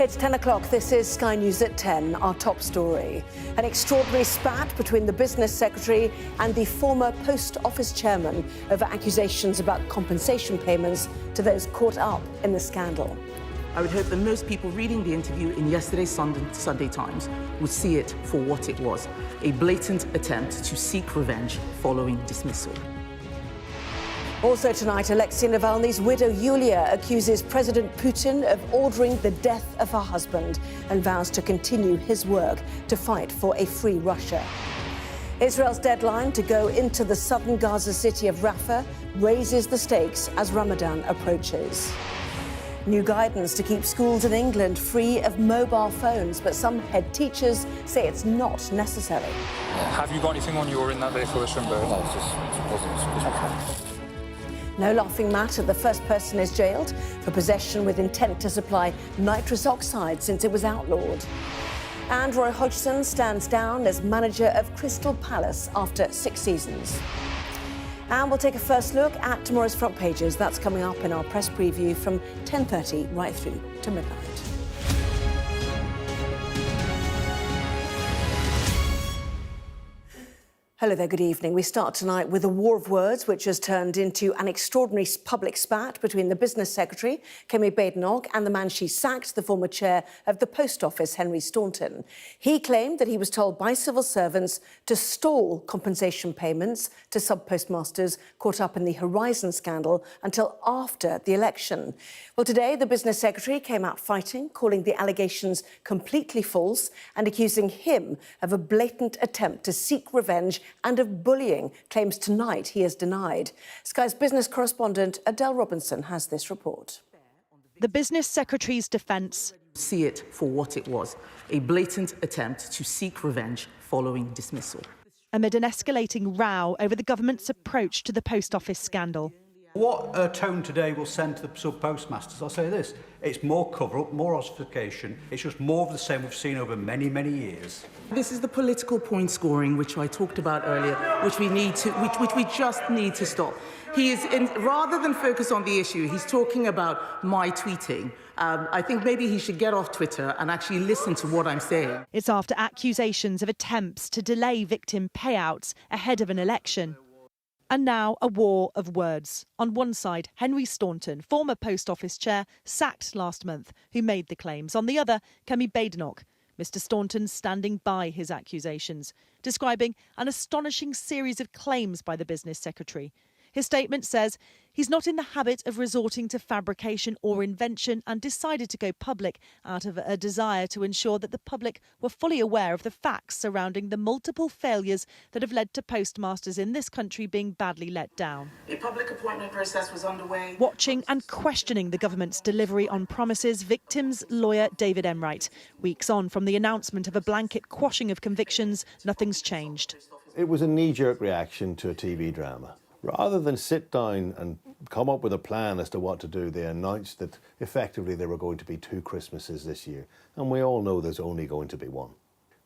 It's 10 o'clock. This is Sky News at 10. Our top story. An extraordinary spat between the business secretary and the former post office chairman over accusations about compensation payments to those caught up in the scandal. I would hope that most people reading the interview in yesterday's Sunday Times would see it for what it was, a blatant attempt to seek revenge following dismissal. Also tonight, Alexei Navalny's widow Yulia accuses President Putin of ordering the death of her husband and vows to continue his work to fight for a free Russia. Israel's deadline to go into the southern Gaza city of Rafah raises the stakes as Ramadan approaches. New guidance to keep schools in England free of mobile phones, but some head teachers say it's not necessary. Have you got anything on you or in that vehicle that shouldn't be? No, it's just No laughing matter. The first person is jailed for possession with intent to supply nitrous oxide since it was outlawed. And Roy Hodgson stands down as manager of Crystal Palace after 6 seasons. And we'll take a first look at tomorrow's front pages. That's coming up in our press preview from 10:30 right through to midnight. Hello there, good evening. We start tonight with a war of words which has turned into an extraordinary public spat between the business secretary, Kemi Badenoch, and the man she sacked, the former chair of the Post Office, Henry Staunton. He claimed that he was told by civil servants to stall compensation payments to sub-postmasters caught up in the Horizon scandal until after the election. Well, today, the business secretary came out fighting, calling the allegations completely false and accusing him of a blatant attempt to seek revenge and of bullying, claims tonight he has denied. Sky's business correspondent Adele Robinson has this report. The business secretary's defence. See it for what it was, a blatant attempt to seek revenge following dismissal. Amid an escalating row over the government's approach to the post office scandal. What tone today will send to the sub-postmasters, I'll say this, it's more cover-up, more ossification, it's just more of the same we've seen over many, many years. This is the political point scoring which I talked about earlier, which we just need to stop. He is, rather than focus on the issue, he's talking about my tweeting. I think maybe he should get off Twitter and actually listen to what I'm saying. It's after accusations of attempts to delay victim payouts ahead of an election. And now a war of words. On one side, Henry Staunton, former Post Office chair, sacked last month, who made the claims. On the other, Kemi Badenoch. Mr Staunton standing by his accusations, describing an astonishing series of claims by the business secretary. His statement says he's not in the habit of resorting to fabrication or invention and decided to go public out of a desire to ensure that the public were fully aware of the facts surrounding the multiple failures that have led to postmasters in this country being badly let down. A public appointment process was underway. Watching and questioning the government's delivery on promises, victims' lawyer David Enright. Weeks on from the announcement of a blanket quashing of convictions, nothing's changed. It was a knee-jerk reaction to a TV drama. Rather than sit down and come up with a plan as to what to do, they announced that effectively there were going to be 2 Christmases this year. And we all know there's only going to be one.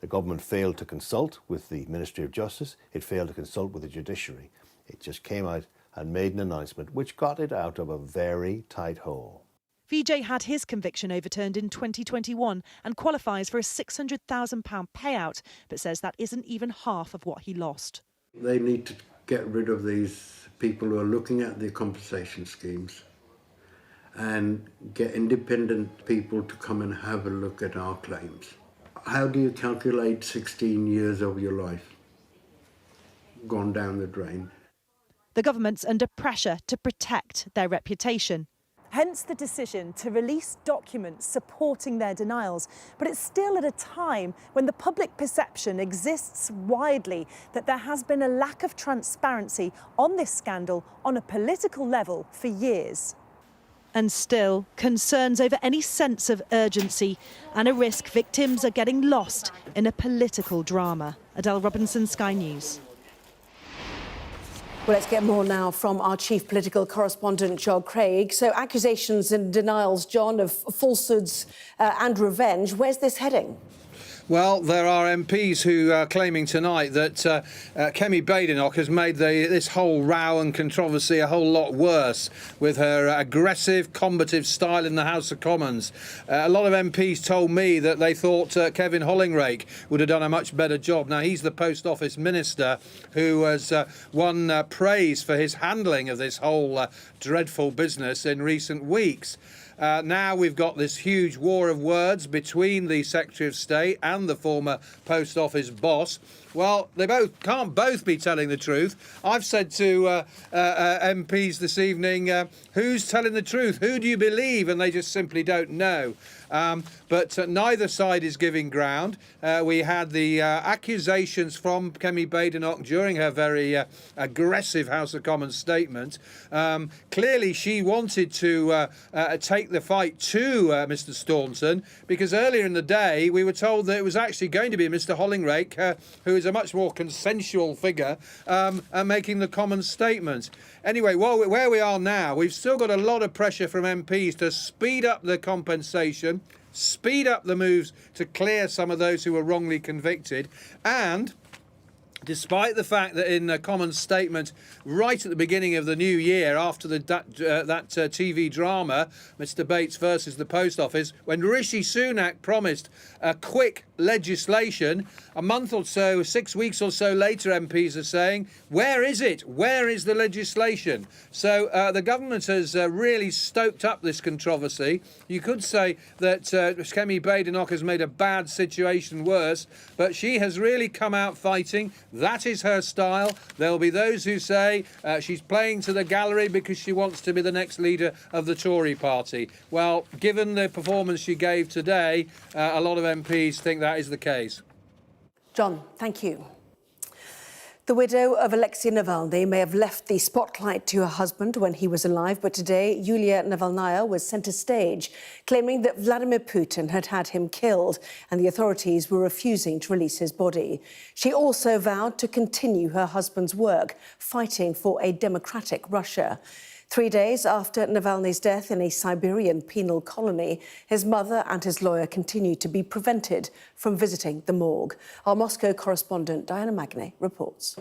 The government failed to consult with the Ministry of Justice. It failed to consult with the judiciary. It just came out and made an announcement which got it out of a very tight hole. VJ had his conviction overturned in 2021 and qualifies for a £600,000 payout, but says that isn't even half of what he lost. They need to get rid of these people who are looking at the compensation schemes and get independent people to come and have a look at our claims. How do you calculate 16 years of your life gone down the drain? The government's under pressure to protect their reputation. Hence the decision to release documents supporting their denials. But it's still at a time when the public perception exists widely that there has been a lack of transparency on this scandal on a political level for years. And still, concerns over any sense of urgency and a risk victims are getting lost in a political drama. Adele Robinson, Sky News. Well, let's get more now from our chief political correspondent, John Craig. So accusations and denials, John, of falsehoods and revenge. Where's this heading? Well, there are MPs who are claiming tonight that Kemi Badenoch has made this whole row and controversy a whole lot worse with her aggressive, combative style in the House of Commons. A lot of MPs told me that they thought Kevin Hollingrake would have done a much better job. Now, he's the Post Office Minister who has won praise for his handling of this whole dreadful business in recent weeks. Now we've got this huge war of words between the Secretary of State and the former Post Office boss. Well, they can't both be telling the truth. I've said to MPs this evening, who's telling the truth? Who do you believe? And they just simply don't know. But neither side is giving ground. We had the accusations from Kemi Badenoch during her very aggressive House of Commons statement. Clearly, she wanted to take the fight to Mr. Staunton, because earlier in the day we were told that it was actually going to be Mr. Hollingrake, who is a much more consensual figure, making the Commons statement. Anyway, where we are now, we've still got a lot of pressure from MPs to speed up the compensation, speed up the moves to clear some of those who were wrongly convicted, and despite the fact that in a Commons statement right at the beginning of the new year, after that TV drama, Mr. Bates versus the Post Office, when Rishi Sunak promised a quick legislation, a month or so, 6 weeks or so later, MPs are saying, where is it? Where is the legislation? So the government has really stoked up this controversy. You could say that Kemi Badenoch has made a bad situation worse, but she has really come out fighting. That is her style. There'll be those who say she's playing to the gallery because she wants to be the next leader of the Tory party. Well, given the performance she gave today, a lot of MPs think that is the case. John, thank you. The widow of Alexei Navalny may have left the spotlight to her husband when he was alive, but today Yulia Navalnaya was centre stage, claiming that Vladimir Putin had had him killed and the authorities were refusing to release his body. She also vowed to continue her husband's work, fighting for a democratic Russia. 3 days after Navalny's death in a Siberian penal colony, his mother and his lawyer continue to be prevented from visiting the morgue. Our Moscow correspondent Diana Magnay reports.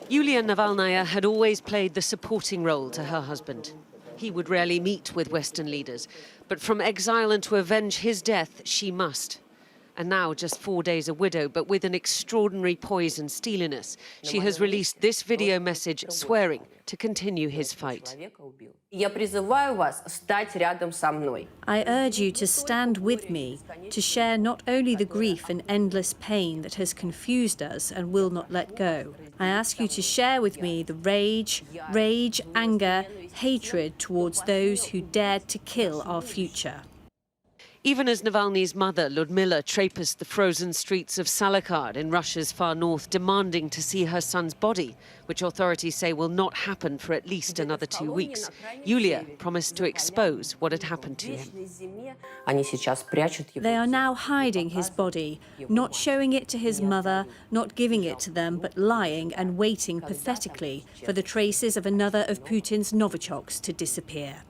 Yulia Navalnaya had always played the supporting role to her husband. He would rarely meet with Western leaders, but from exile and to avenge his death, she must. And now, just 4 days a widow, but with an extraordinary poise and steeliness, she has released this video message swearing to continue his fight. I urge you to stand with me, to share not only the grief and endless pain that has confused us and will not let go. I ask you to share with me the rage, anger, hatred towards those who dared to kill our future. Even as Navalny's mother, Ludmila, traipsed the frozen streets of Salakard in Russia's far north, demanding to see her son's body, which authorities say will not happen for at least another 2 weeks, Yulia promised to expose what had happened to him. They are now hiding his body, not showing it to his mother, not giving it to them, but lying and waiting pathetically for the traces of another of Putin's Novichoks to disappear.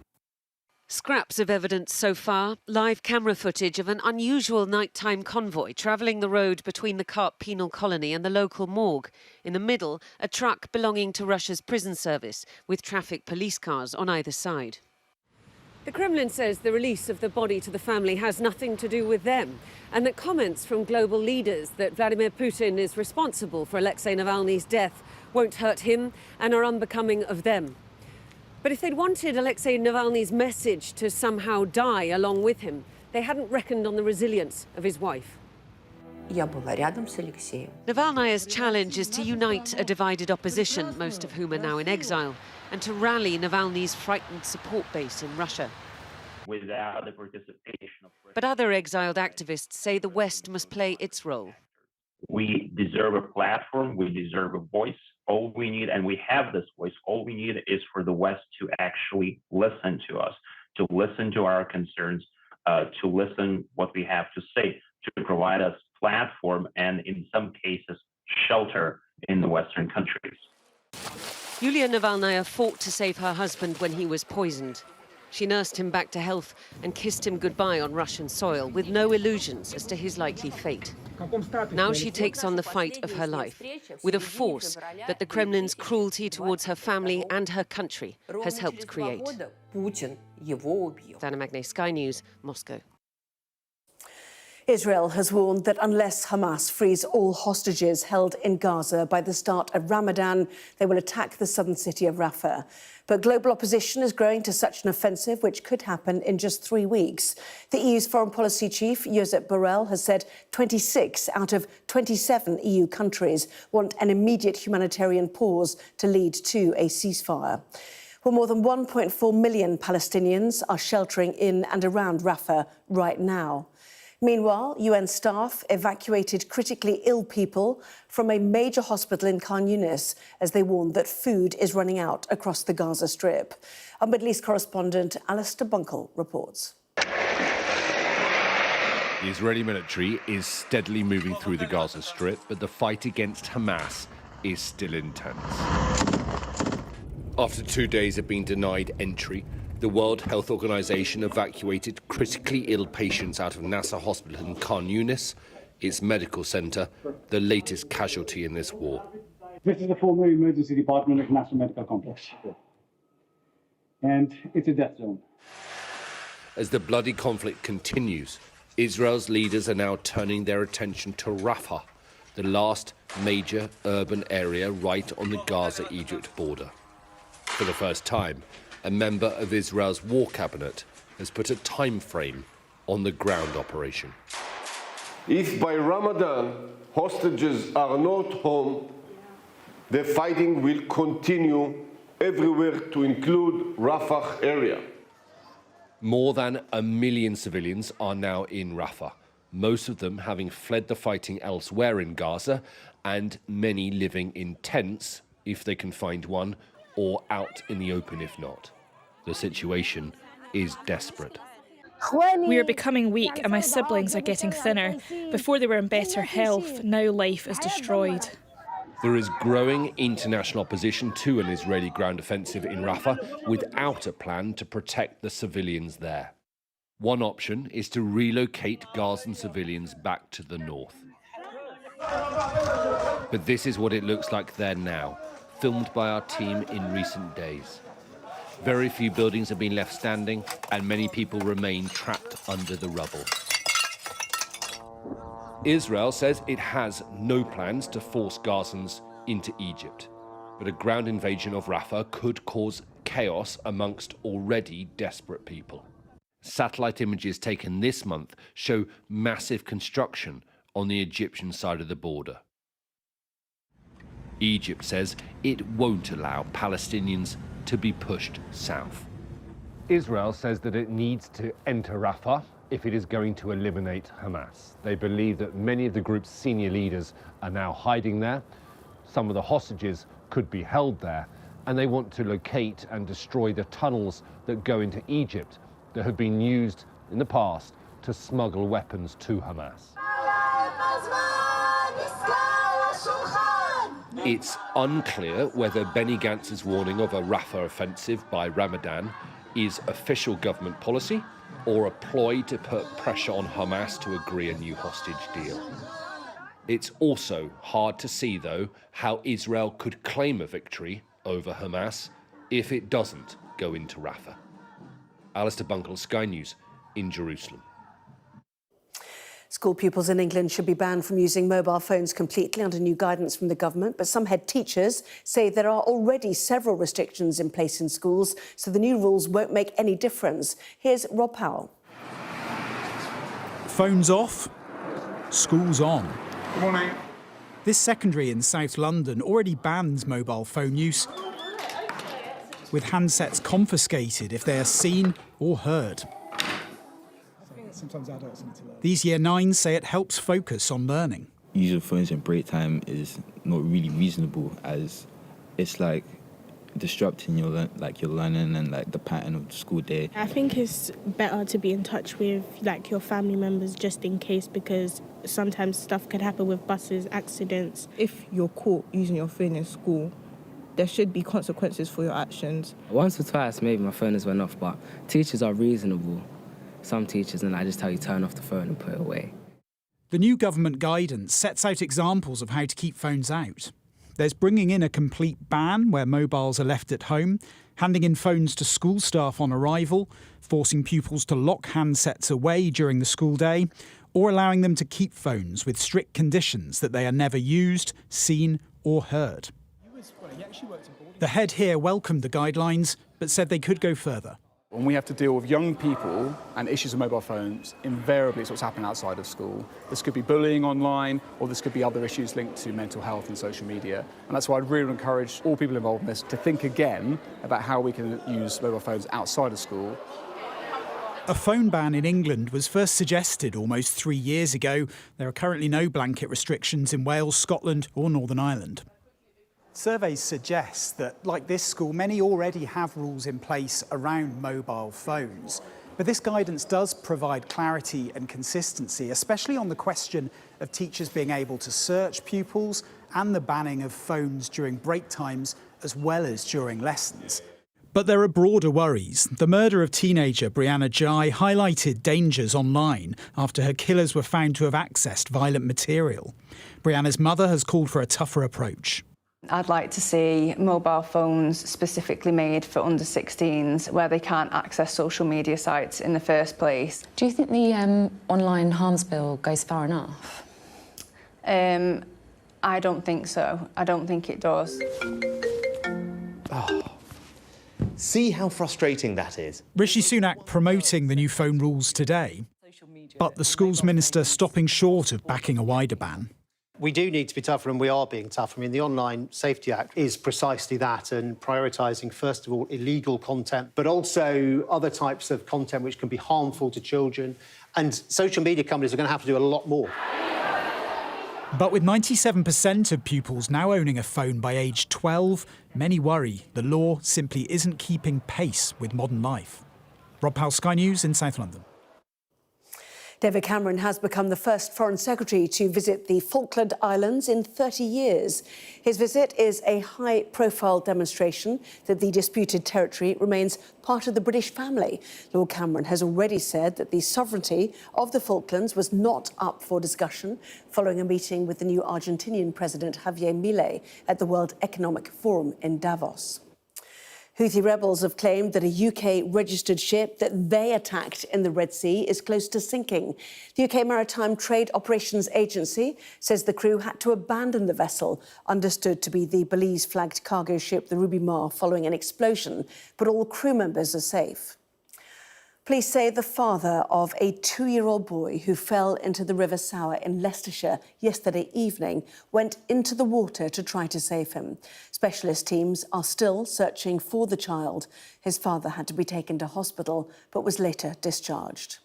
Scraps of evidence so far, live camera footage of an unusual nighttime convoy travelling the road between the Karp penal colony and the local morgue. In the middle, a truck belonging to Russia's prison service, with traffic police cars on either side. The Kremlin says the release of the body to the family has nothing to do with them, and that comments from global leaders that Vladimir Putin is responsible for Alexei Navalny's death won't hurt him and are unbecoming of them. But if they'd wanted Alexei Navalny's message to somehow die along with him, they hadn't reckoned on the resilience of his wife. Navalnaya's challenge is to unite a divided opposition, most of whom are now in exile, and to rally Navalny's frightened support base in Russia. Without the participation of... But other exiled activists say the West must play its role. We deserve a platform, we deserve a voice. All we need, and we have this voice, all we need is for the West to actually listen to us, to listen to our concerns, to listen what we have to say, to provide us platform and, in some cases, shelter in the Western countries. Yulia Navalnaya fought to save her husband when he was poisoned. She nursed him back to health and kissed him goodbye on Russian soil with no illusions as to his likely fate. Now she takes on the fight of her life with a force that the Kremlin's cruelty towards her family and her country has helped create. Dana Magne, Sky News, Moscow. Israel has warned that unless Hamas frees all hostages held in Gaza by the start of Ramadan, they will attack the southern city of Rafah. But global opposition is growing to such an offensive, which could happen in just 3 weeks. The EU's foreign policy chief, Josep Borrell, has said 26 out of 27 EU countries want an immediate humanitarian pause to lead to a ceasefire. Well, more than 1.4 million Palestinians are sheltering in and around Rafah right now. Meanwhile, UN staff evacuated critically ill people from a major hospital in Khan Yunis as they warned that food is running out across the Gaza Strip. Our Middle East correspondent Alistair Bunkle reports. The Israeli military is steadily moving through the Gaza Strip, but the fight against Hamas is still intense. After 2 days of being denied entry, the World Health Organization evacuated critically ill patients out of Nasser Hospital in Khan Yunis, its medical center, the latest casualty in this war. This is the former emergency department of Nasser Medical Complex. And it's a death zone. As the bloody conflict continues, Israel's leaders are now turning their attention to Rafah, the last major urban area right on the Gaza-Egypt border. For the first time, a member of Israel's war cabinet has put a time frame on the ground operation. If by Ramadan hostages are not home, the fighting will continue everywhere to include Rafah area. More than 1 million civilians are now in Rafah, most of them having fled the fighting elsewhere in Gaza, and many living in tents, if they can find one, or out in the open if not. The situation is desperate. We are becoming weak and my siblings are getting thinner. Before they were in better health, now life is destroyed. There is growing international opposition to an Israeli ground offensive in Rafah without a plan to protect the civilians there. One option is to relocate Gazan civilians back to the north. But this is what it looks like there now, filmed by our team in recent days. Very few buildings have been left standing, and many people remain trapped under the rubble. Israel says it has no plans to force Gazans into Egypt, but a ground invasion of Rafah could cause chaos amongst already desperate people. Satellite images taken this month show massive construction on the Egyptian side of the border. Egypt says it won't allow Palestinians to be pushed south. Israel says that it needs to enter Rafah if it is going to eliminate Hamas. They believe that many of the group's senior leaders are now hiding there. Some of the hostages could be held there, and they want to locate and destroy the tunnels that go into Egypt that have been used in the past to smuggle weapons to Hamas. It's unclear whether Benny Gantz's warning of a Rafah offensive by Ramadan is official government policy or a ploy to put pressure on Hamas to agree a new hostage deal. It's also hard to see, though, how Israel could claim a victory over Hamas if it doesn't go into Rafah. Alistair Bunkle, Sky News in Jerusalem. School pupils in England should be banned from using mobile phones completely under new guidance from the government, but some head teachers say there are already several restrictions in place in schools, so the new rules won't make any difference. Here's Rob Powell. Phones off, schools on. Good morning. This secondary in South London already bans mobile phone use, with handsets confiscated if they are seen or heard. Sometimes adults need to learn. These Year 9s say it helps focus on learning. Using phones in break time is not really reasonable, as it's like disrupting your learning and like the pattern of the school day. I think it's better to be in touch with like your family members just in case, because sometimes stuff could happen with buses, accidents. If you're caught using your phone in school, there should be consequences for your actions. Once or twice, maybe my phone has went off, but teachers are reasonable. Some teachers, and I just tell you, turn off the phone and put it away. The new government guidance sets out examples of how to keep phones out. There's bringing in a complete ban where mobiles are left at home, handing in phones to school staff on arrival, forcing pupils to lock handsets away during the school day, or allowing them to keep phones with strict conditions that they are never used, seen or heard. The head here welcomed the guidelines, but said they could go further. When we have to deal with young people and issues of mobile phones, invariably it's what's happening outside of school. This could be bullying online, or this could be other issues linked to mental health and social media. And that's why I'd really encourage all people involved in this to think again about how we can use mobile phones outside of school. A phone ban in England was first suggested almost 3 years ago. There are currently no blanket restrictions in Wales, Scotland or Northern Ireland. Surveys suggest that, like this school, many already have rules in place around mobile phones. But this guidance does provide clarity and consistency, especially on the question of teachers being able to search pupils and the banning of phones during break times as well as during lessons. But there are broader worries. The murder of teenager Brianna Jai highlighted dangers online after her killers were found to have accessed violent material. Brianna's mother has called for a tougher approach. I'd like to see mobile phones specifically made for under 16s where they can't access social media sites in the first place. Do you think the online harms bill goes far enough? I don't think so. I don't think it does. Oh. See how frustrating that is. Rishi Sunak promoting the new phone rules today, but the schools minister stopping short of backing a wider ban. We do need to be tougher, and we are being tougher. I mean, the Online Safety Act is precisely that, and prioritising, first of all, illegal content, but also other types of content which can be harmful to children. And social media companies are going to have to do a lot more. But with 97% of pupils now owning a phone by age 12, many worry the law simply isn't keeping pace with modern life. Rob Powell, Sky News in South London. David Cameron has become the first Foreign Secretary to visit the Falkland Islands in 30 years. His visit is a high-profile demonstration that the disputed territory remains part of the British family. Lord Cameron has already said that the sovereignty of the Falklands was not up for discussion following a meeting with the new Argentinian President Javier Milei at the World Economic Forum in Davos. Houthi rebels have claimed that a UK-registered ship that they attacked in the Red Sea is close to sinking. The UK Maritime Trade Operations Agency says the crew had to abandon the vessel, understood to be the Belize-flagged cargo ship the Ruby Mar, following an explosion, but all crew members are safe. Police say the father of a 2-year-old boy who fell into the River Sour in Leicestershire yesterday evening went into the water to try to save him. Specialist teams are still searching for the child. His father had to be taken to hospital but was later discharged.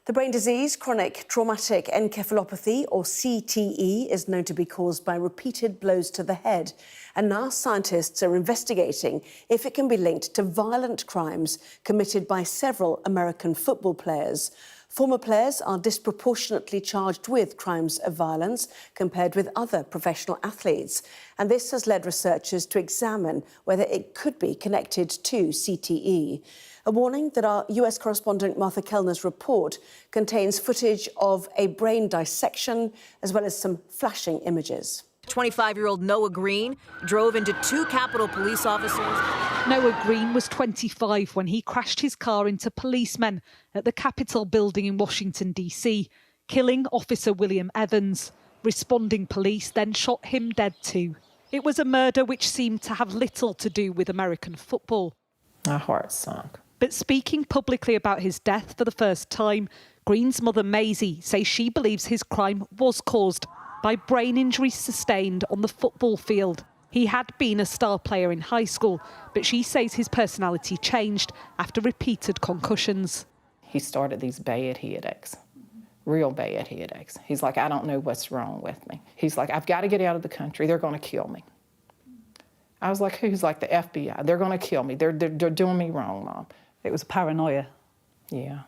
The brain disease, chronic traumatic encephalopathy, or CTE, is known to be caused by repeated blows to the head. And now scientists are investigating if it can be linked to violent crimes committed by several American football players. Former players are disproportionately charged with crimes of violence compared with other professional athletes. And this has led researchers to examine whether it could be connected to CTE. A warning that our US correspondent Martha Kellner's report contains footage of a brain dissection as well as some flashing images. 25-year-old Noah Green drove into 2 Capitol police officers. Noah Green was 25 when he crashed his car into policemen at the Capitol building in Washington, D.C., killing Officer William Evans. Responding police then shot him dead too. It was a murder which seemed to have little to do with American football. My heart sunk. But speaking publicly about his death for the first time, Green's mother Maisie says she believes his crime was caused by brain injuries sustained on the football field. He had been a star player in high school, but she says his personality changed after repeated concussions. He started these bad headaches, real bad headaches. He's like, I don't know what's wrong with me. He's like, I've got to get out of the country. They're going to kill me. I was like, who's like the FBI? They're going to kill me. They're doing me wrong, Mom. It was paranoia. Yeah.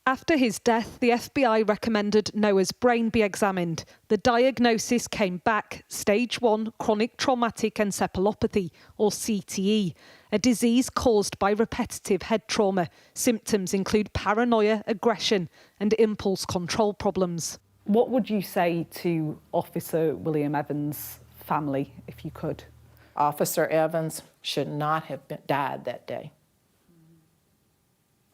After his death, the FBI recommended Noah's brain be examined. The diagnosis came back stage 1 chronic traumatic encephalopathy, or CTE, a disease caused by repetitive head trauma. Symptoms include paranoia, aggression and impulse control problems. What would you say to Officer William Evans' family, if you could? Officer Evans should not have died that day.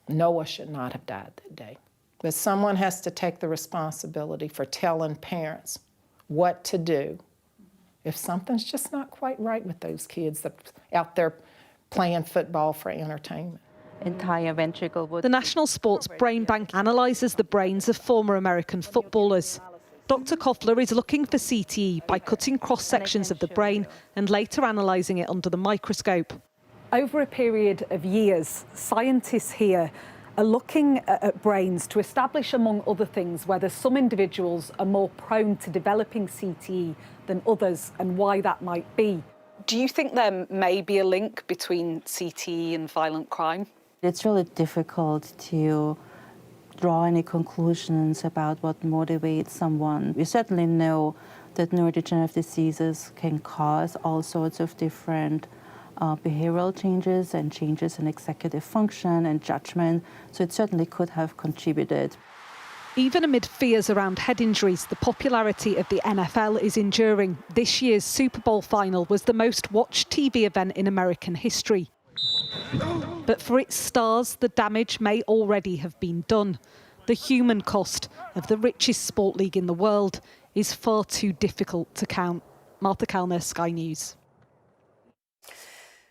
Noah should not have died that day. But someone has to take the responsibility for telling parents what to do if something's just not quite right with those kids that are out there playing football for entertainment. Entire ventricle would... The National Sports Brain Bank analyses the brains of former American footballers. Dr. Koffler is looking for CTE by cutting cross-sections of the brain and later analysing it under the microscope. Over a period of years, scientists here are looking at brains to establish, among other things, whether some individuals are more prone to developing CTE than others and why that might be. Do you think there may be a link between CTE and violent crime? It's really difficult to draw any conclusions about what motivates someone. We certainly know that neurodegenerative diseases can cause all sorts of different behavioral changes and changes in executive function and judgment, so it certainly could have contributed. Even amid fears around head injuries, the popularity of the NFL is enduring. This year's Super Bowl final was the most watched TV event in American history. But for its stars, the damage may already have been done. The human cost of the richest sport league in the world is far too difficult to count. Martha Kellner, Sky News.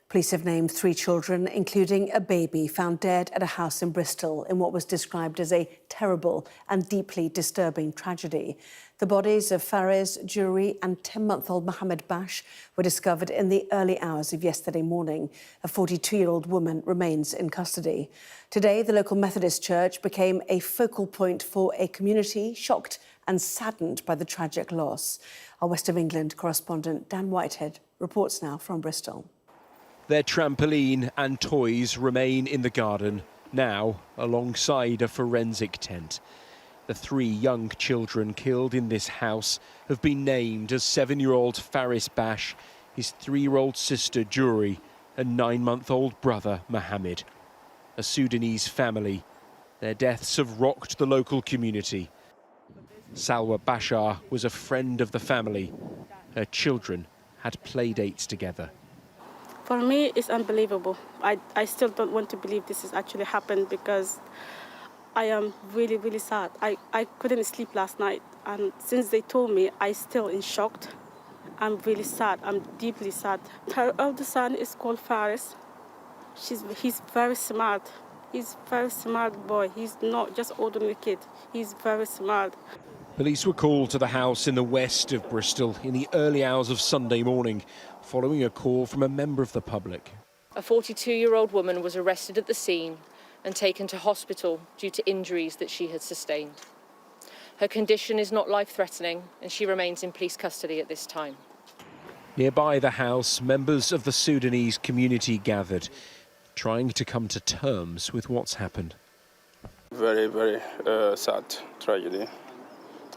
Police have named 3 children, including a baby, found dead at a house in Bristol in what was described as a terrible and deeply disturbing tragedy. The bodies of Fares Juri and 10-month-old Mohammed Bash were discovered in the early hours of yesterday morning. A 42-year-old woman remains in custody. Today, the local Methodist church became a focal point for a community shocked and saddened by the tragic loss. Our West of England correspondent Dan Whitehead reports now from Bristol. Their trampoline and toys remain in the garden, now alongside a forensic tent. The 3 young children killed in this house have been named as 7-year-old Faris Bash, his 3-year-old sister Juri and 9-month-old brother Mohammed. A Sudanese family. Their deaths have rocked the local community. Salwa Bashar was a friend of the family. Her children had play dates together. For me, it's unbelievable. I still don't want to believe this has actually happened because I am really, really sad. I couldn't sleep last night, and since they told me, I'm still in shock. I'm really sad. I'm deeply sad. Her eldest son is called Faris. He's very smart. He's a very smart boy. He's not just ordinary kid. He's very smart. Police were called to the house in the west of Bristol in the early hours of Sunday morning, following a call from a member of the public. A 42-year-old woman was arrested at the scene and taken to hospital due to injuries that she had sustained. Her condition is not life-threatening and she remains in police custody at this time. Nearby the house, members of the Sudanese community gathered, trying to come to terms with what's happened. Very, very sad tragedy.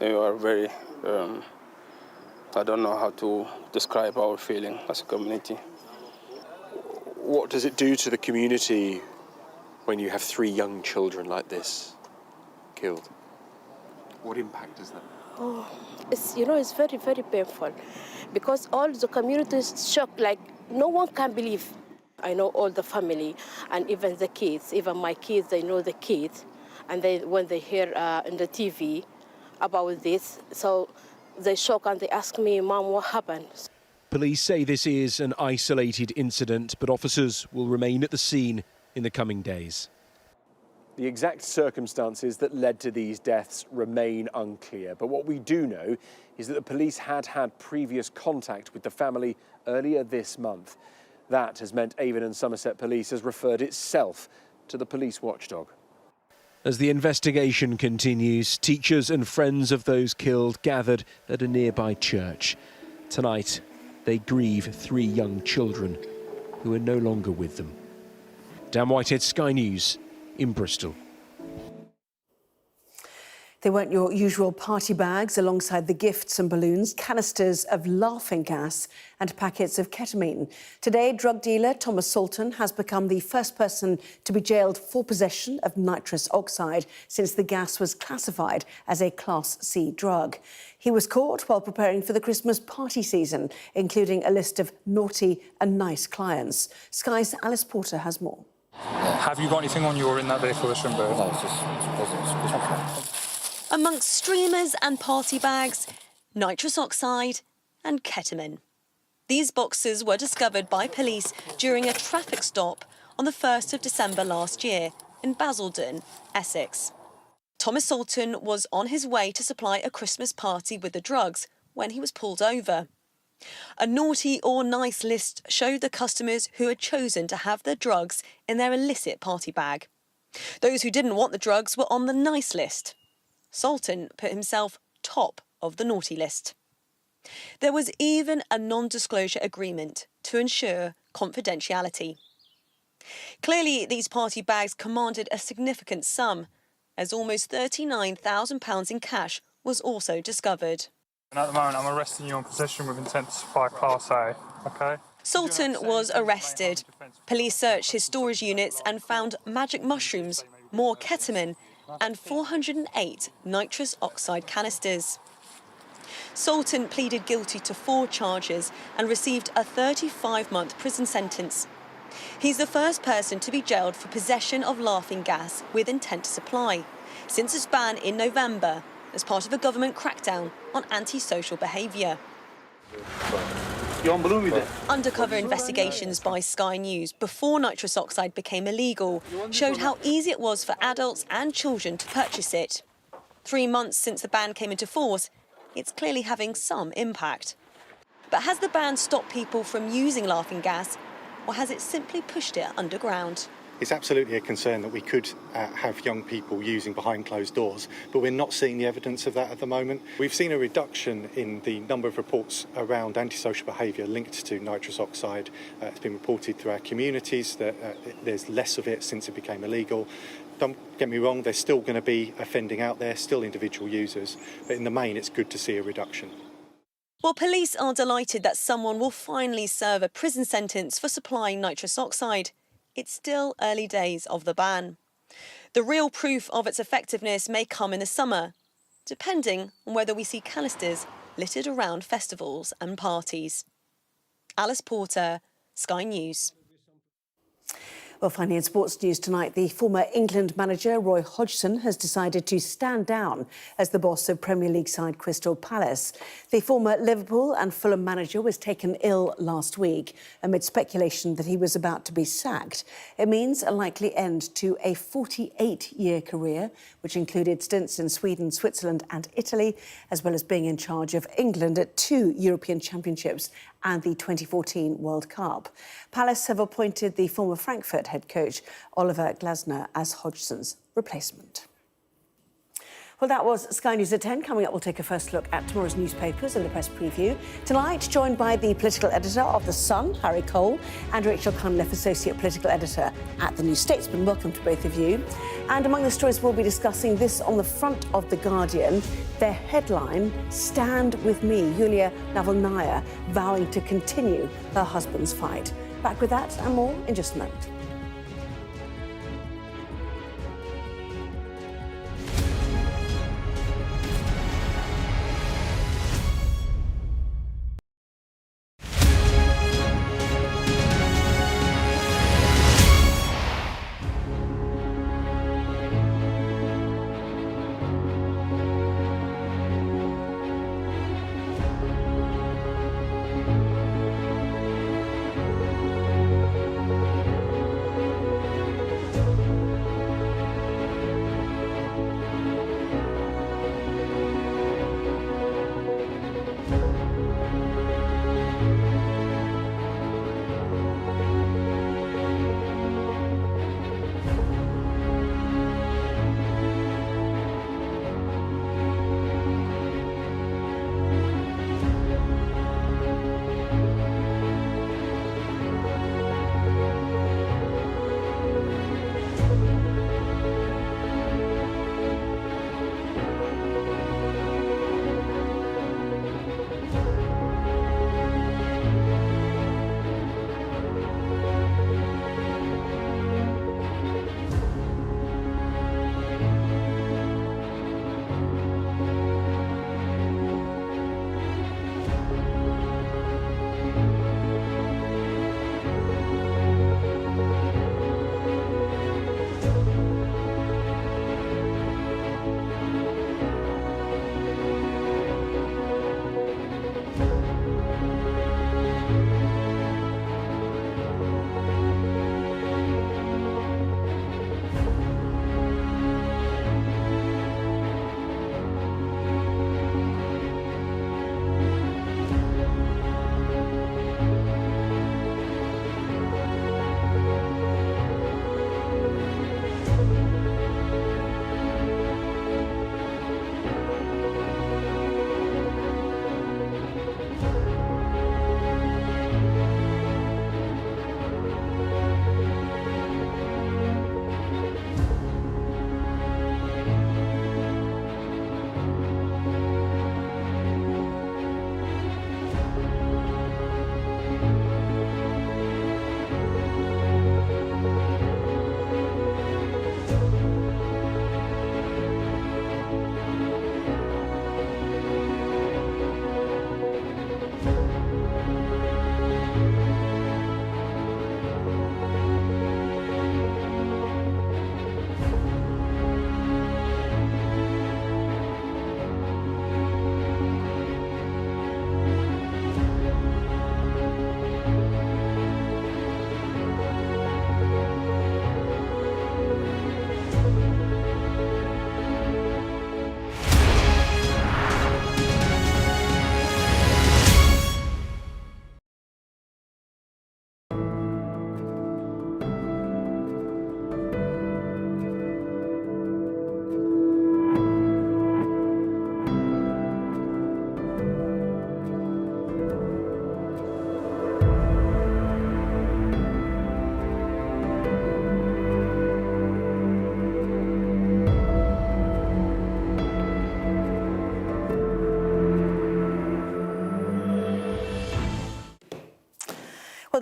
We are very, I don't know how to describe our feeling as a community. What does it do to the community when you have 3 young children like this killed? What impact does that? Oh, it's very, very painful because all the community is shocked, like no one can believe. I know all the family and even the kids, even my kids, they know the kids. And when they hear in the TV about this, so they shock and they ask me, Mom, what happened? Police say this is an isolated incident, but officers will remain at the scene in the coming days. The exact circumstances that led to these deaths remain unclear, but what we do know is that the police had previous contact with the family earlier this month. That has meant Avon and Somerset Police has referred itself to the police watchdog. As the investigation continues, teachers and friends of those killed gathered at a nearby church. Tonight, they grieve 3 young children who are no longer with them. Dan Whitehead, Sky News in Bristol. They weren't your usual party bags. Alongside the gifts and balloons, canisters of laughing gas and packets of ketamine. Today, drug dealer Thomas Sultan has become the first person to be jailed for possession of nitrous oxide since the gas was classified as a Class C drug. He was caught while preparing for the Christmas party season, including a list of naughty and nice clients. Sky's Alice Porter has more. Have you got anything on you or in that vehicle that shouldn't be? No, it's just Amongst streamers and party bags, nitrous oxide and ketamine. These boxes were discovered by police during a traffic stop on the 1st of December last year in Basildon, Essex. Thomas Sultan was on his way to supply a Christmas party with the drugs when he was pulled over. A naughty or nice list showed the customers who had chosen to have their drugs in their illicit party bag. Those who didn't want the drugs were on the nice list. Sultan put himself top of the naughty list. There was even a non-disclosure agreement to ensure confidentiality. Clearly, these party bags commanded a significant sum, as almost £39,000 in cash was also discovered. And at the moment, I'm arresting you on possession with intent to supply Class A, OK? Sultan was arrested. Police searched his storage units and found magic mushrooms, more ketamine, and 408 nitrous oxide canisters. Sultan pleaded guilty to 4 charges and received a 35-month prison sentence. He's the first person to be jailed for possession of laughing gas with intent to supply since its ban in November as part of a government crackdown on antisocial behaviour. Undercover investigations by Sky News before nitrous oxide became illegal showed how easy it was for adults and children to purchase it. 3 months since the ban came into force, it's clearly having some impact. But has the ban stopped people from using laughing gas, or has it simply pushed it underground? It's absolutely a concern that we could have young people using behind closed doors, but we're not seeing the evidence of that at the moment. We've seen a reduction in the number of reports around antisocial behaviour linked to nitrous oxide. It's been reported through our communities that there's less of it since it became illegal. Don't get me wrong, there's still going to be offending out there, still individual users, but in the main it's good to see a reduction. Well, police are delighted that someone will finally serve a prison sentence for supplying nitrous oxide. It's still early days of the ban. The real proof of its effectiveness may come in the summer, depending on whether we see canisters littered around festivals and parties. Alice Porter, Sky News. Well, finally, in sports news tonight, the former England manager Roy Hodgson has decided to stand down as the boss of Premier League side Crystal Palace. The former Liverpool and Fulham manager was taken ill last week amid speculation that he was about to be sacked. It means a likely end to a 48-year career, which included stints in Sweden, Switzerland and Italy, as well as being in charge of England at 2 European Championships and the 2014 World Cup. Palace have appointed the former Frankfurt head coach Oliver Glasner as Hodgson's replacement. Well, that was Sky News at 10. Coming up, we'll take a first look at tomorrow's newspapers and the press preview. Tonight, joined by the political editor of The Sun, Harry Cole, and Rachel Cunliffe, associate political editor at The New Statesman. Welcome to both of you. And among the stories we'll be discussing, this on the front of The Guardian, their headline, Stand With Me, Yulia Navalnaya vowing to continue her husband's fight. Back with that and more in just a moment.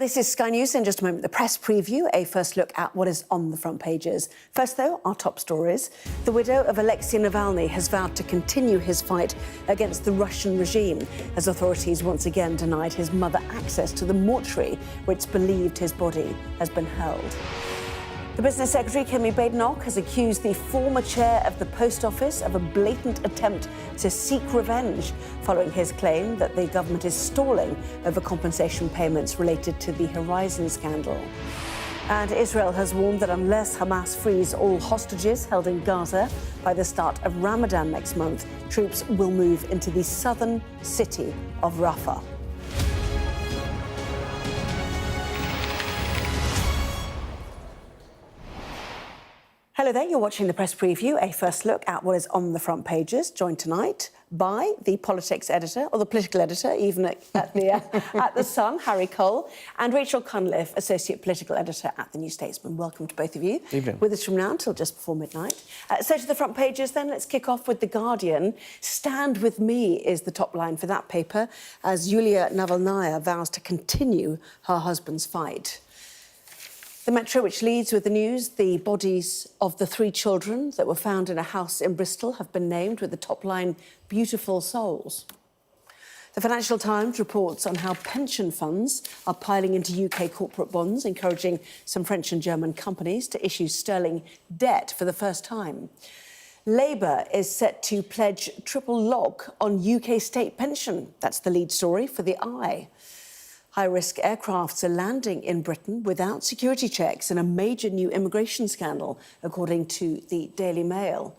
this is Sky News. In just a moment, the press preview, a first look at what is on the front pages. First, though, our top stories. The widow of Alexei Navalny has vowed to continue his fight against the Russian regime, as authorities once again denied his mother access to the mortuary where it's believed his body has been held. The Business Secretary, Kemi Badenoch, has accused the former chair of the Post Office of a blatant attempt to seek revenge following his claim that the government is stalling over compensation payments related to the Horizon scandal. And Israel has warned that unless Hamas frees all hostages held in Gaza by the start of Ramadan next month, troops will move into the southern city of Rafah. Hello there, you're watching the press preview, a first look at what is on the front pages, joined tonight by the politics editor, or the political editor, even at the Sun, Harry Cole, and Rachel Cunliffe, associate political editor at the New Statesman. Welcome to both of you. Evening. With us from now until just before midnight. So to the front pages then, let's kick off with The Guardian. Stand with me is the top line for that paper, as Yulia Navalnaya vows to continue her husband's fight. The Metro, which leads with the news, the bodies of the 3 children that were found in a house in Bristol have been named with the top line, beautiful souls. The Financial Times reports on how pension funds are piling into UK corporate bonds, encouraging some French and German companies to issue sterling debt for the first time. Labour is set to pledge triple lock on UK state pension. That's the lead story for The Eye. High-risk aircrafts are landing in Britain without security checks in a major new immigration scandal, according to the Daily Mail.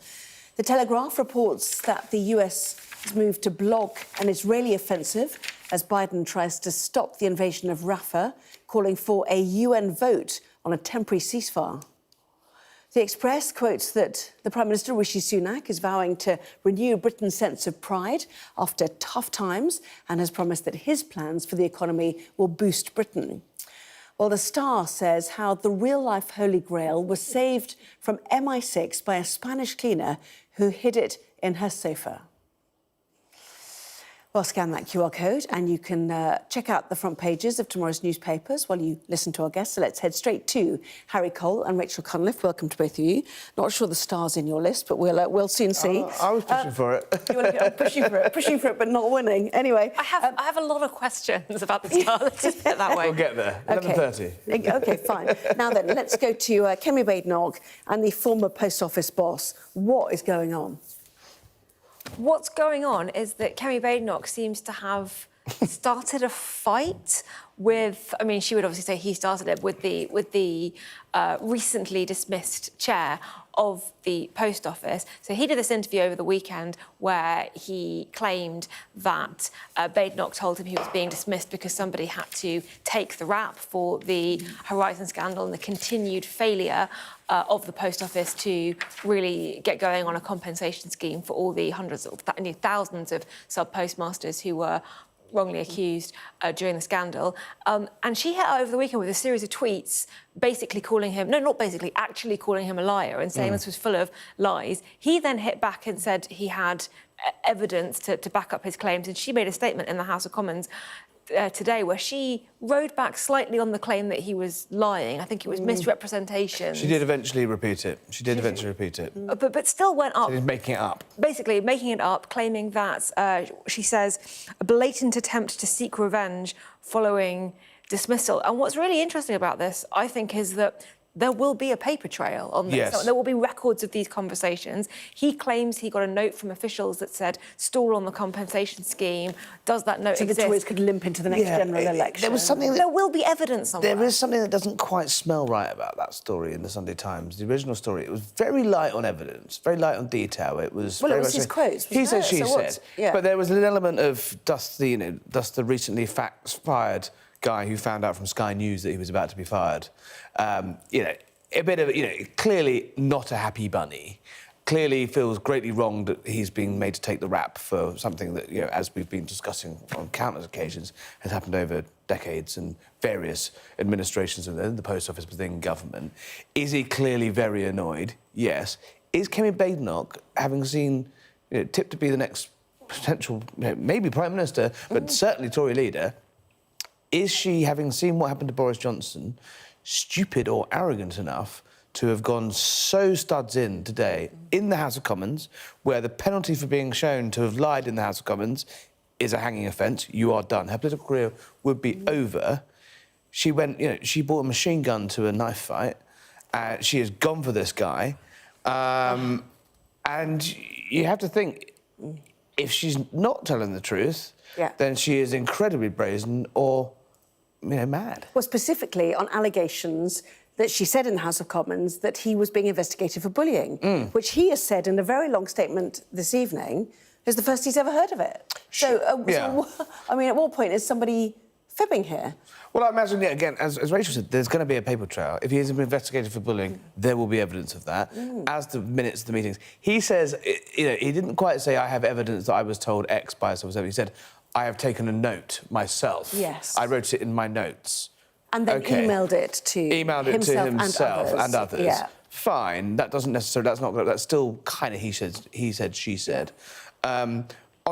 The Telegraph reports that the US has moved to block an Israeli offensive as Biden tries to stop the invasion of Rafah, calling for a UN vote on a temporary ceasefire. The Express quotes that the Prime Minister, Rishi Sunak, is vowing to renew Britain's sense of pride after tough times and has promised that his plans for the economy will boost Britain. Well, the Star says how the real-life Holy Grail was saved from MI6 by a Spanish cleaner who hid it in her sofa. Well, scan that QR code and you can check out the front pages of tomorrow's newspapers while you listen to our guests. So let's head straight to Harry Cole and Rachel Cunliffe. Welcome to both of you. Not sure the star's in your list, but we'll soon see. I was pushing for it. pushing for it, but not winning. Anyway, I have a lot of questions about the star. Let's just put it that way. We'll get there. 11:30. OK, fine. Now then, let's go to Kemi Badenoch and the former Post Office boss. What is going on? What's going on is that Kemi Badenoch seems to have started a fight with, I mean, she would obviously say he started it with the recently dismissed chair of the Post Office. So he did this interview over the weekend where he claimed that Badenoch told him he was being dismissed because somebody had to take the rap for the Horizon scandal and the continued failure of the Post Office to really get going on a compensation scheme for all the hundreds of thousands of sub-postmasters who were wrongly accused during the scandal. And she hit out over the weekend with a series of tweets basically calling him, no, not basically, actually calling him a liar and saying this was full of lies. He then hit back and said he had evidence to back up his claims. And she made a statement in the House of Commons today where she rode back slightly on the claim that he was lying. I think it was misrepresentation. She did eventually repeat it. But still went up. She was making it up. Basically, making it up, claiming that, she says, a blatant attempt to seek revenge following dismissal. And what's really interesting about this, I think, is that there will be a paper trail on this. Yes. So there will be records of these conversations. He claims he got a note from officials that said, stall on the compensation scheme. Does that note exist? So the Tories could limp into the next general election. There was something there will be evidence on that. There is something that doesn't quite smell right about that story in the Sunday Times. The original story, it was very light on evidence, very light on detail. It was well, very it was his quotes. He said, she said. Yeah. But there was an element of dust the recently fired guy who found out from Sky News that he was about to be fired. A bit of, clearly not a happy bunny. Clearly feels greatly wronged that he's being made to take the rap for something that, as we've been discussing on countless occasions, has happened over decades and various administrations within the Post Office, within government. Is he clearly very annoyed? Yes. Is Kemi Badenoch, having seen, tipped to be the next potential, maybe Prime Minister, but certainly Tory leader, Is she, having seen what happened to Boris Johnson, stupid or arrogant enough to have gone so studs in today in the House of Commons, where the penalty for being shown to have lied in the House of Commons is a hanging offence? You are done. Her political career would be over. She went, you know, she bought a machine gun to a knife fight. She has gone for this guy. And you have to think, if she's not telling the truth, then she is incredibly brazen or, you know, mad. Well, specifically on allegations that she said in the House of Commons that he was being investigated for bullying, which he has said in a very long statement this evening is the first he's ever heard of it. So, I mean, at what point is somebody fibbing here? Well, I imagine, again, as Rachel said, there's going to be a paper trail. If he is investigated for bullying, there will be evidence of that, as the minutes of the meetings. He says, you know, he didn't quite say, I have evidence that I was told X by so-and-so. He said, I have taken a note myself. Yes. I wrote it in my notes. And then emailed it to himself and others. Yeah. Fine. That doesn't necessarily... That's still kind of he said, she said. On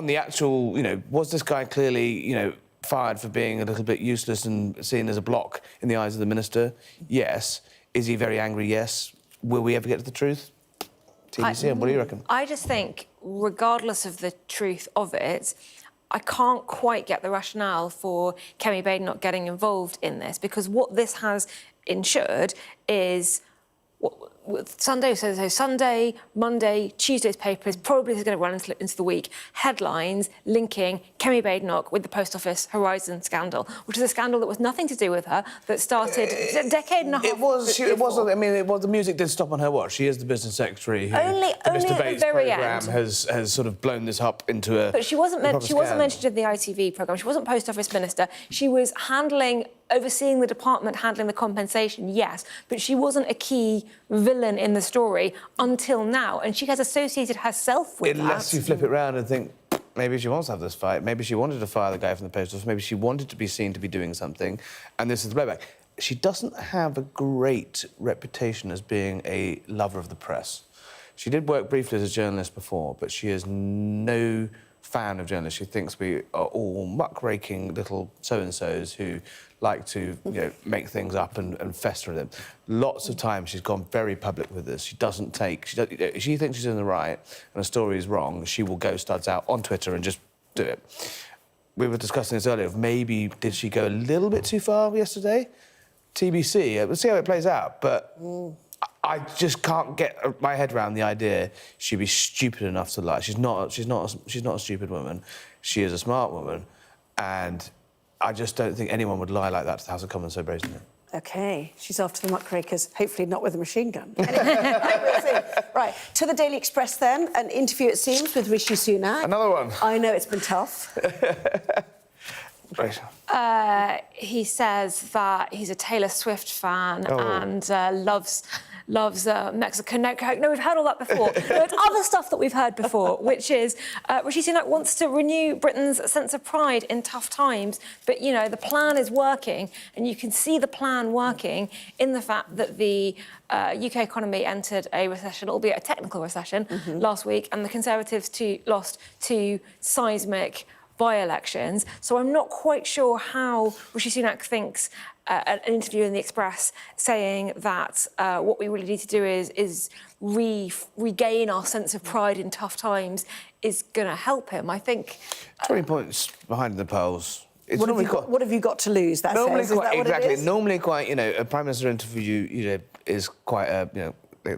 the actual, you know, was this guy clearly, you know, fired for being a little bit useless and seen as a block in the eyes of the minister? Yes. Is he very angry? Yes. Will we ever get to the truth? TBC, what do you reckon? I just think, regardless of the truth of it, I can't quite get the rationale for Kemi Badenoch getting involved in this, because what this has ensured is Sunday, so Sunday, Monday, Tuesday's papers probably is going to run into the week. Headlines linking Kemi Badenoch with the Post Office Horizon scandal, which is a scandal that was nothing to do with her, that started a decade and a half. It was. I mean, the music did stop on her watch. She is the business secretary. Who, only Mr. at Bates' the very programme end has sort of blown this up into a. But she wasn't mentioned in the ITV programme. She wasn't Post Office Minister. She was overseeing the department, handling the compensation, yes, but she wasn't a key villain in the story until now, and she has associated herself with that. Unless you flip it round and think, maybe she wants to have this fight, maybe she wanted to fire the guy from the Post Office, maybe she wanted to be seen to be doing something, and this is the blowback. She doesn't have a great reputation as being a lover of the press. She did work briefly as a journalist before, but she is no fan of journalists. She thinks we are all muckraking little so-and-sos who like to, you know, make things up and fester in them. Lots of times she's gone very public with this. She doesn't take... She thinks she's in the right and a story is wrong, she will go studs out on Twitter and just do it. We were discussing this earlier, maybe did she go a little bit too far yesterday? TBC, we'll see how it plays out, but... I just can't get my head around the idea she'd be stupid enough to lie. She's not a stupid woman. She is a smart woman, and I just don't think anyone would lie like that to the House of Commons so brazenly. OK, she's after the muckrakers, hopefully not with a machine gun. Right, to the Daily Express then, an interview, it seems, with Rishi Sunak. Another one. I know it's been tough. He says that he's a Taylor Swift fan and loves Mexican. No, we've heard all that before. There's other stuff that we've heard before, which is Rishi Sunak wants to renew Britain's sense of pride in tough times. But, you know, the plan is working, and you can see the plan working in the fact that the UK economy entered a recession, albeit a technical recession, last week, and the Conservatives lost two seismic by-elections. So I'm not quite sure how Rishi Sunak thinks an interview in the Express saying that what we really need to do is regain our sense of pride in tough times is going to help him. I think... 20 points behind the polls. What have you got to lose, that normally says? Is that what exactly. it is? Normally quite, you know, a Prime Minister interview, you know, is quite a, you know,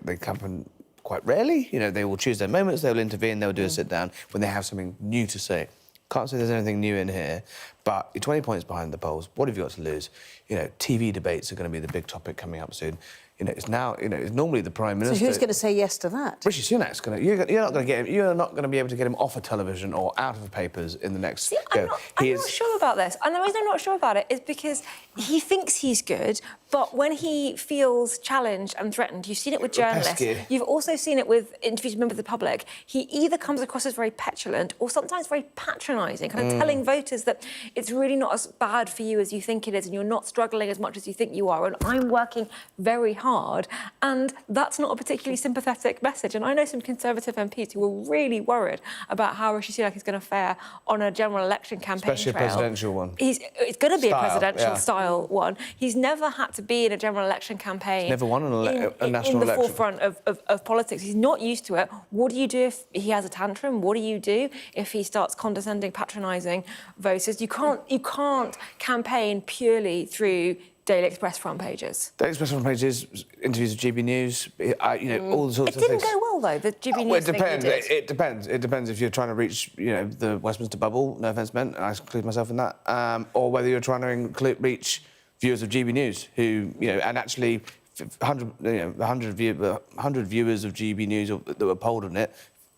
they happen quite rarely. You know, they will choose their moments, they'll intervene, they'll do a sit-down when they have something new to say. Can't say there's anything new in here, but you're 20 points behind the polls. What have you got to lose? You know, TV debates are going to be the big topic coming up soon. You know, it's now. You know, it's normally the Prime Minister. So who's going to say yes to that? Rishi Sunak's going to. You're not going to get him. You're not going to be able to get him off of television or out of the papers in the next. See, I'm not sure about this, and the reason I'm not sure about it is because he thinks he's good, but when he feels challenged and threatened, you've seen it with journalists. Pesky. You've also seen it with interviews with members of the public. He either comes across as very petulant or sometimes very patronising, kind of telling voters that it's really not as bad for you as you think it is, and you're not struggling as much as you think you are, and I'm working very hard. And that's not a particularly sympathetic message. And I know some Conservative MPs who were really worried about how Rishi Sunak is going to fare on a general election campaign Especially trail. a presidential one. It's going to be a presidential yeah. style one. He's never had to be in a general election campaign. He's never won a national in the election. forefront of politics. He's not used to it. What do you do if he has a tantrum? What do you do if he starts condescending, patronising voters? You can't campaign purely through Daily Express front pages. Daily Express front pages, interviews with GB News, all the sorts of things. It didn't go well, though, the GB News Well, it thing depends. you did. It depends. It depends if you're trying to reach, the Westminster bubble, no offence meant, and I include myself in that, or whether you're trying to reach viewers of GB News who, and actually 100 viewers of GB News that were polled on it,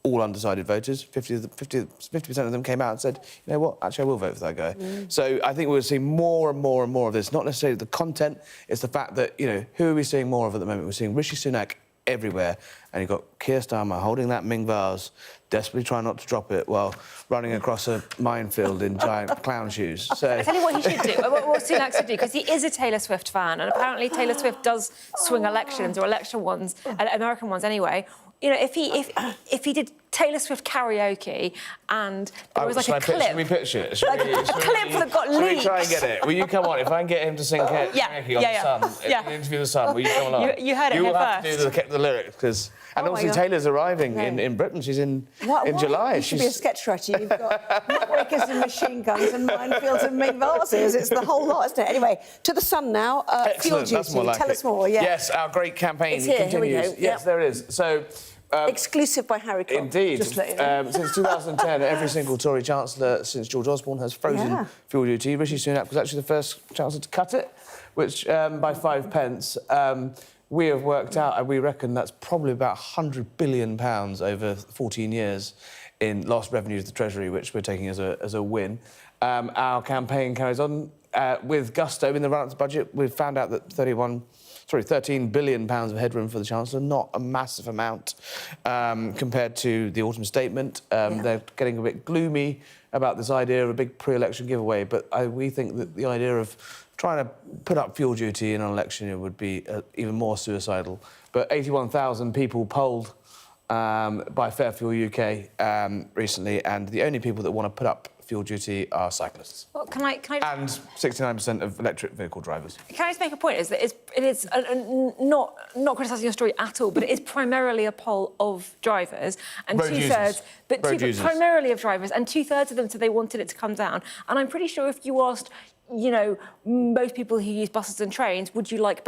all undecided voters. 50% of them came out and said, you know what, actually I will vote for that guy. So I think we'll see more and more and more of this. Not necessarily the content, it's the fact that, who are we seeing more of at the moment? We're seeing Rishi Sunak everywhere, and you've got Keir Starmer holding that Ming vase, desperately trying not to drop it while running across a minefield in giant clown shoes. So I tell you what he should do, what Sunak should do, because he is a Taylor Swift fan, and apparently Taylor Swift does swing elections, or election ones, American ones anyway. If he did Taylor Swift karaoke and there was like a clip... Should we pitch it? A clip that got leaked. Should we try and get it? Will you come on? If I can get him to sing karaoke on The Sun, in the interview The Sun, will you come along? You heard it You here will have first. to do the lyrics, because... And obviously Taylor's arriving in Britain. She's in July. You should be a sketch writer. You've got muckrakers and machine guns and minefields and Ming vases. It's the whole lot, isn't it? Anyway, to The Sun now. Fuel duty. That's more like Tell us more. Yeah. Yes, our great campaign Here we continues. go. Yes, there is. So... exclusive by Harry Cox. Indeed. Just let you know. Since 2010, every single Tory Chancellor since George Osborne has frozen fuel duty. Rishi Sunak was actually the first Chancellor to cut it, which by 5 pence. We have worked out, and we reckon that's probably about £100 billion over 14 years in lost revenue to the Treasury, which we're taking as a win. Our campaign carries on with gusto. In the run-up to budget, we've found out that £13 billion of headroom for the Chancellor, not a massive amount compared to the autumn statement. They're getting a bit gloomy about this idea of a big pre-election giveaway, but we think that the idea of trying to put up fuel duty in an election year would be even more suicidal. But 81,000 people polled by Fair Fuel UK recently, and the only people that want to put up fuel duty are cyclists. Well, can I just... And 69% of electric vehicle drivers. Can I just make a point? Is that it is not criticising your story at all, but it is primarily a poll of drivers and road two-thirds, users. Primarily of drivers, and 2/3 of them said they wanted it to come down. And I'm pretty sure if you asked, most people who use buses and trains, would you like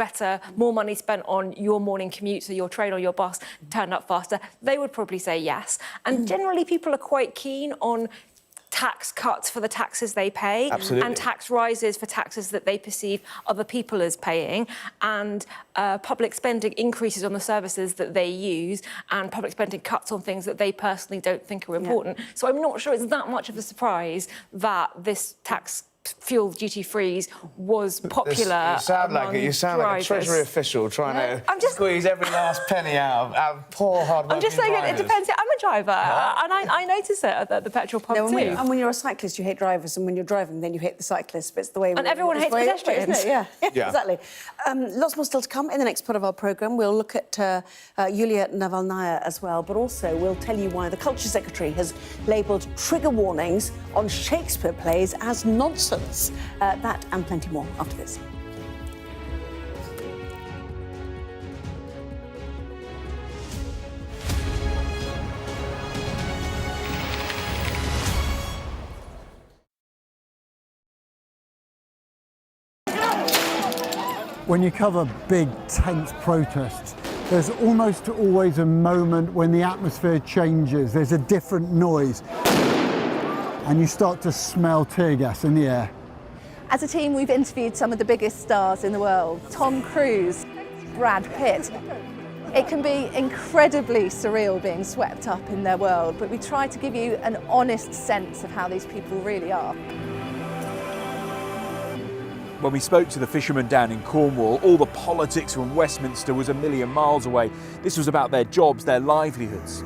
more money spent on your morning commute, so your train or your bus turned up faster? They would probably say yes. And generally, people are quite keen on tax cuts for the taxes they pay. Absolutely. And tax rises for taxes that they perceive other people as paying, and public spending increases on the services that they use, and public spending cuts on things that they personally don't think are important. So I'm not sure it's that much of a surprise that this tax fuel duty freeze was popular. You sound like it. You sound like a Treasury official trying to squeeze every last penny out of poor hard-working I'm just saying drivers. it depends. I'm a driver, and I notice it at the petrol pump too. And when you're a cyclist, you hate drivers, and when you're driving, then you hate the cyclists. But it's the way. And everyone hates pedestrians. Isn't it? Yeah, exactly. Lots more still to come in the next part of our programme. We'll look at Yulia Navalnaya as well, but also we'll tell you why the Culture Secretary has labelled trigger warnings on Shakespeare plays as nonsense. That and plenty more after this. When you cover big, tense protests, there's almost always a moment when the atmosphere changes. There's a different noise, and you start to smell tear gas in the air. As a team, we've interviewed some of the biggest stars in the world. Tom Cruise, Brad Pitt. It can be incredibly surreal being swept up in their world, but we try to give you an honest sense of how these people really are. When we spoke to the fishermen down in Cornwall, all the politics from Westminster was a million miles away. This was about their jobs, their livelihoods.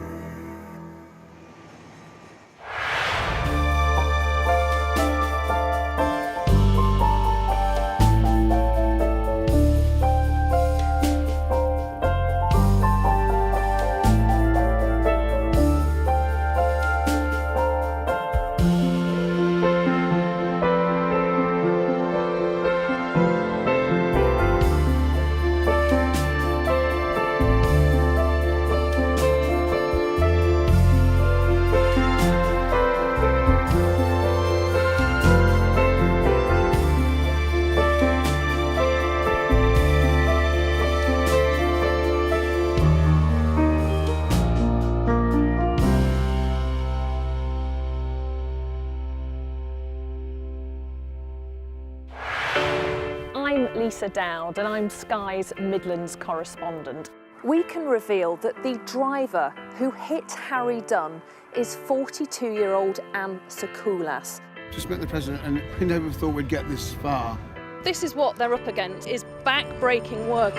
Lisa Dowd and I'm Sky's Midlands correspondent. We can reveal that the driver who hit Harry Dunn is 42-year-old Anne Sakoulas. Just met the president and we never thought we'd get this far. This is what they're up against, is back-breaking work.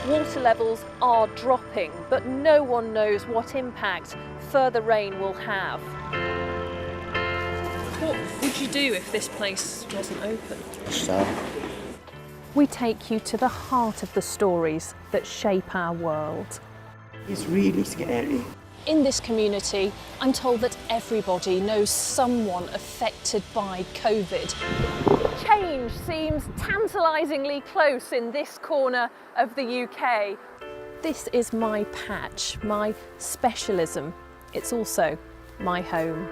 Water levels are dropping, but no one knows what impact further rain will have. What would you do if this place wasn't open? We take you to the heart of the stories that shape our world. It's really scary. In this community, I'm told that everybody knows someone affected by COVID. Change seems tantalisingly close in this corner of the UK. This is my patch, my specialism. It's also my home.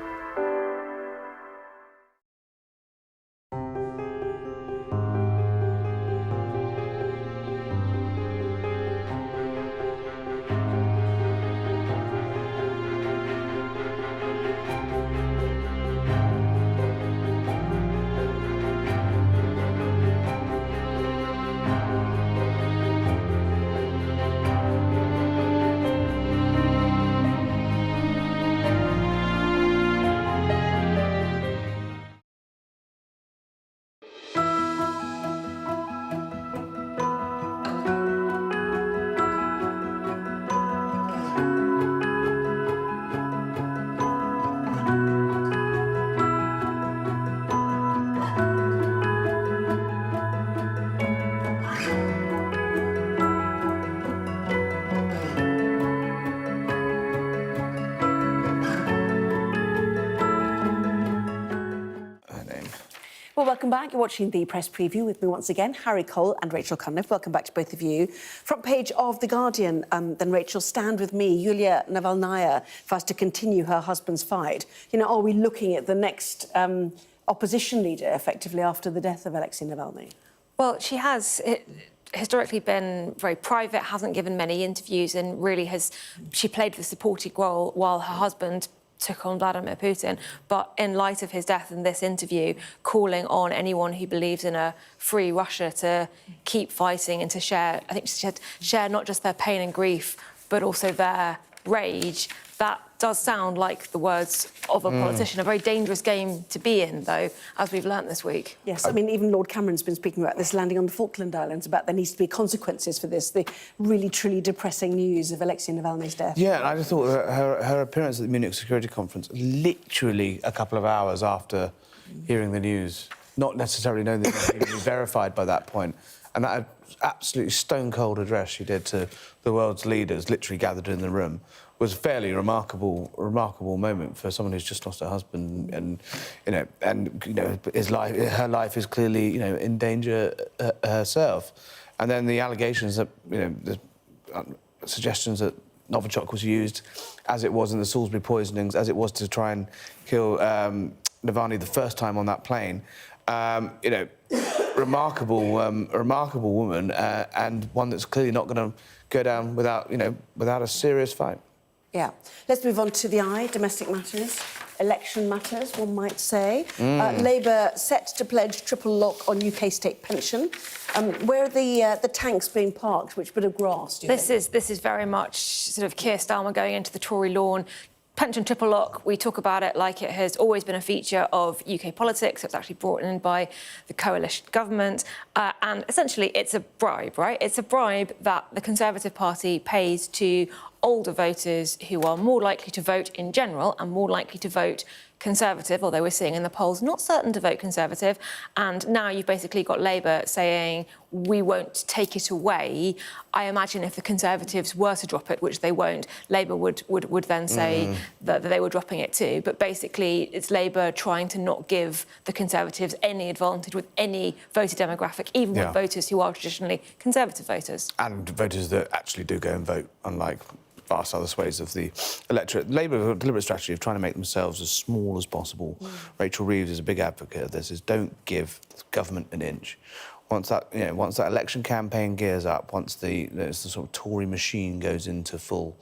Well, welcome back. You're watching the press preview with me once again, Harry Cole and Rachel Cunliffe. Welcome back to both of you. Front page of The Guardian, then, Rachel, stand with me. Yulia Navalnaya vows to continue her husband's fight. You know, are we looking at the next opposition leader, effectively, after the death of Alexei Navalny? Well, she has historically been very private, hasn't given many interviews, and really she played the supporting role while her husband took on Vladimir Putin. But in light of his death in this interview, calling on anyone who believes in a free Russia to keep fighting and to share, I think she said, share not just their pain and grief, but also their rage. That does sound like the words of a politician. A very dangerous game to be in, though, as we've learnt this week. Yes, I mean, even Lord Cameron's been speaking about this landing on the Falkland Islands, about there needs to be consequences for this, the really, truly depressing news of Alexei Navalny's death. Yeah, and I just thought that her appearance at the Munich Security Conference, literally a couple of hours after hearing the news, not necessarily knowing that it was verified by that point, and that absolutely stone-cold address she did to the world's leaders, literally gathered in the room, was a fairly remarkable moment for someone who's just lost her husband, and her life is clearly in danger herself, and then the allegations that the suggestions that Novichok was used, as it was in the Salisbury poisonings, as it was to try and kill Navalny the first time on that plane, remarkable woman, and one that's clearly not going to go down without a serious fight. Yeah. Let's move on to the eye, domestic matters, election matters, one might say. Labour set to pledge triple lock on UK state pension. Where are the tanks being parked? Which bit of grass do you think? This is very much sort of Keir Starmer going into the Tory lawn. Pension triple lock, we talk about it like it has always been a feature of UK politics. It was actually brought in by the coalition government. And essentially, it's a bribe, right? It's a bribe that the Conservative Party pays to older voters who are more likely to vote in general and more likely to vote Conservative, although we're seeing in the polls not certain to vote Conservative. And now you've basically got Labour saying, we won't take it away. I imagine if the Conservatives were to drop it, which they won't, Labour would then say that they were dropping it too. But basically, it's Labour trying to not give the Conservatives any advantage with any voter demographic, even with voters who are traditionally Conservative voters. And voters that actually do go and vote, unlike vast other swathes of the electorate. Labour have a deliberate strategy of trying to make themselves as small as possible. Rachel Reeves is a big advocate of this, is don't give government an inch. Once that election campaign gears up, once the sort of Tory machine goes into full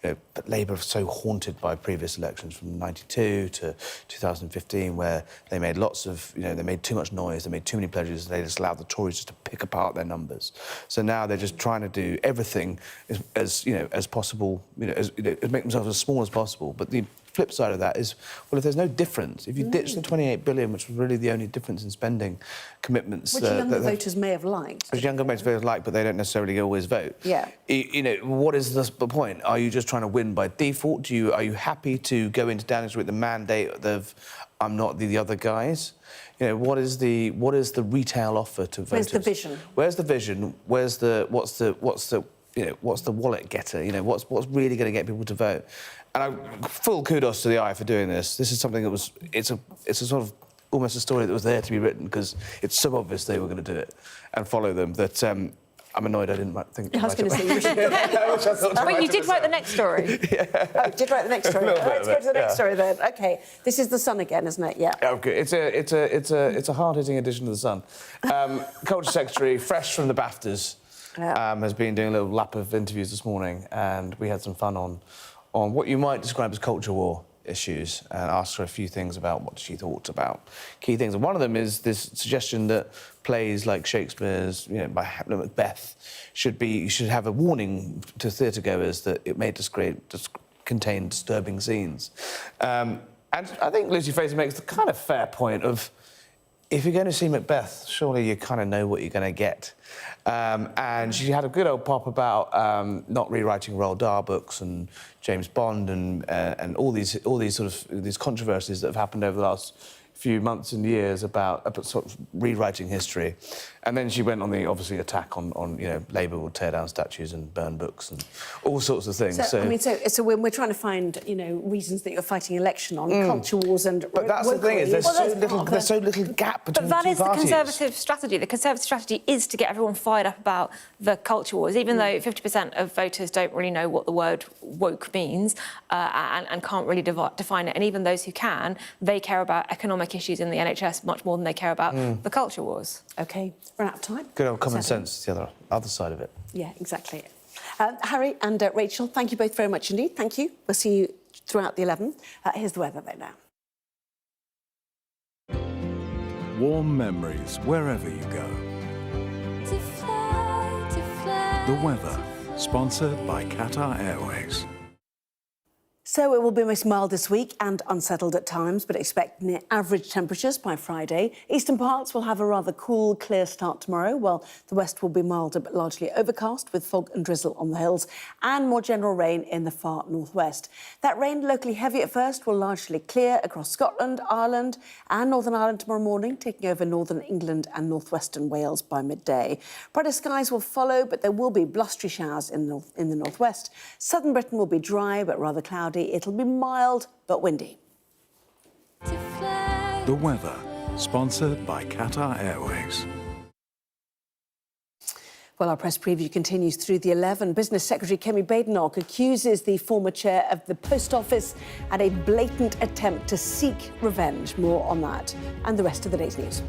but Labour are so haunted by previous elections from '92 to 2015, where they made lots of, they made too much noise, they made too many pledges, they just allowed the Tories just to pick apart their numbers. So now they're just trying to do everything as possible, as make themselves as small as possible. But the flip side of that is, well, if there's no difference, if you ditch the 28 billion, which was really the only difference in spending commitments, which younger voters may have liked, which younger voters may have liked, but they don't necessarily always vote. Yeah. What is the point? Are you just trying to win by default? Are you happy to go into Downing Street with the mandate of I'm not the other guys? What is the retail offer to voters? Where's the vision? Where's the vision? What's the wallet getter? What's really going to get people to vote? And full kudos to the Eye for doing this. This is something that it's a sort of almost a story that was there to be written, because it's so obvious they were going to do it and follow them that I'm annoyed I didn't think. I was going to say you should. But you did write the next story. Oh, you did write the next story. Let's go to the next story then. OK, this is The Sun again, isn't it? Yeah. OK, it's a hard-hitting edition of The Sun. Culture Secretary, fresh from the BAFTAs, has been doing a little lap of interviews this morning, and we had some fun on what you might describe as culture war issues, and asked her a few things about what she thought about key things. And one of them is this suggestion that plays like Shakespeare's, by Macbeth, should have a warning to theatregoers that it may contain disturbing scenes. And I think Lucy Fraser makes the kind of fair point of, if you're going to see Macbeth, surely you kind of know what you're going to get. And she had a good old pop about not rewriting Roald Dahl books and James Bond and all these controversies that have happened over the last few months and years about sort of rewriting history. And then she went on the, obviously, attack on Labour will tear down statues and burn books and all sorts of things. So when we're trying to find, reasons that you're fighting election on, culture wars and... But that's the thing, is there's so little gap between the two parties. But that is the Conservative strategy. The Conservative strategy is to get everyone fired up about the culture wars, even though 50% of voters don't really know what the word woke means and can't really define it. And even those who can, they care about economic issues in the NHS much more than they care about the culture wars. OK, run out of time. Good old common sense, the other side of it. Yeah, exactly. Harry and Rachel, thank you both very much indeed. Thank you. We'll see you throughout the 11. Here's the weather, though, now. Warm memories wherever you go. The weather, sponsored by Qatar Airways. So it will be most mild this week and unsettled at times, but expect near average temperatures by Friday. Eastern parts will have a rather cool, clear start tomorrow, while the west will be milder but largely overcast with fog and drizzle on the hills and more general rain in the far northwest. That rain, locally heavy at first, will largely clear across Scotland, Ireland and Northern Ireland tomorrow morning, taking over northern England and northwestern Wales by midday. Brighter skies will follow, but there will be blustery showers in the northwest. Southern Britain will be dry but rather cloudy. It'll be mild but windy. The weather, sponsored by Qatar Airways. Well, our press preview continues through the 11. Business Secretary Kemi Badenoch accuses the former chair of the Post Office at a blatant attempt to seek revenge. More on that and the rest of the day's news.